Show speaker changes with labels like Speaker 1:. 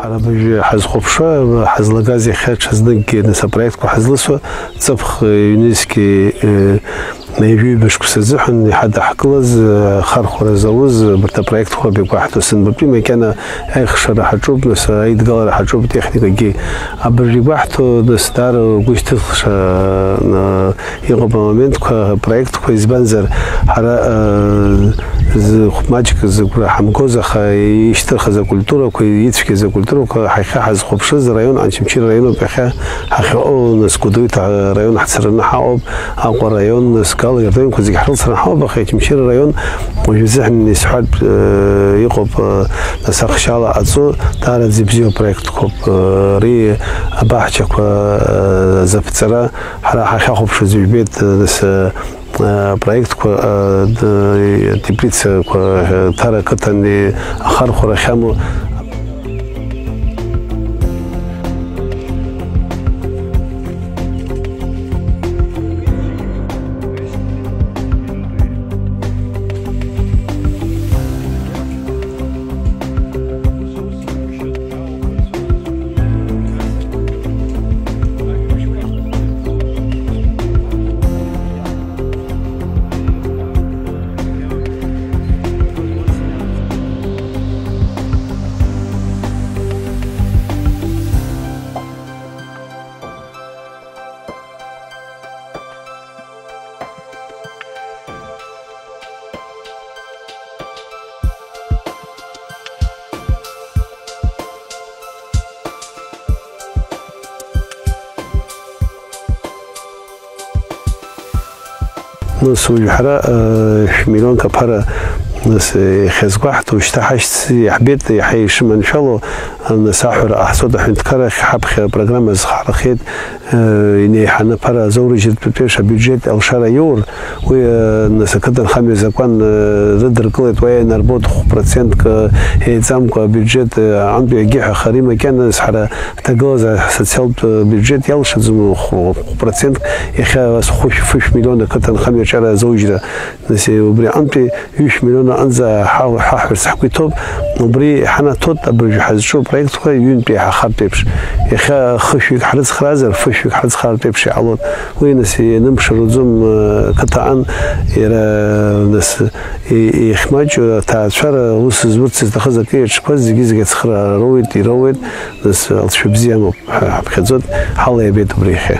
Speaker 1: حرب حزخوبشة حزلقازي خير حزنق نسا بروجكت حزلسو تبخ يونسكي نيجي باش كسزحن حد حقلز خرخور زوز برتا بروجكت خو بواحد سن ببي ما كان اي خشر حجوب نس اي دقال حجوب تكنيك جي ابري واحد دستار وقشت خش يغب مومنت بروجكت كو يزبنزر حرا ماجيك زكرا حمكوزا يشترخ ذا كولتورا كو يتفك ذا كولتورا كو حيخا حز خبشز رايون عن شمشير رايون بخا حخو نسكودو تاع رايون حتسرنا حاوب اقوا رايون سكال يرتين كو زي حرص حاوب بخا شمشير رايون وجزحن يسحب يقب نسخ شالا اتسو دار زيبزيو بروجكت كو ري اباحچا كو زفترا حرا حخا خبشز بيت نس проект ко теплица ко тара катани ахар хорахаму نسوي حرا مليون كبحرا نس خزقحت واشتحشت حبيت يحيش ان شاء الله ان ساحر احصد حين تكره حبخ برنامج زخرخيت اني حنا برا زورج بيش بيجيت او شهر يور ونس كدن خمس كان ردر قلت ويا نربط 5% ك هيزام ك بيجيت عنده يجي خريمه كان سحر تجاوز سوسيال بيجيت يلش 5% يخا خوش مليون كدن خمس شهر زوجة نس وبري عندي 2 مليون انزا حاحر سحكيتوب وبري حنا توت برج حزشو بروجكت كو يون بي خرطيبش يخا خشيك حرز خرازر فشيك حرز خرطيبش علون وينسي نمشر زوم قطعا يرا نس يخماج تاع شر وس زورت تخزك يش باز جيزك تخرا رويت نس شو بزيان بخزوت حال يبيت بريخه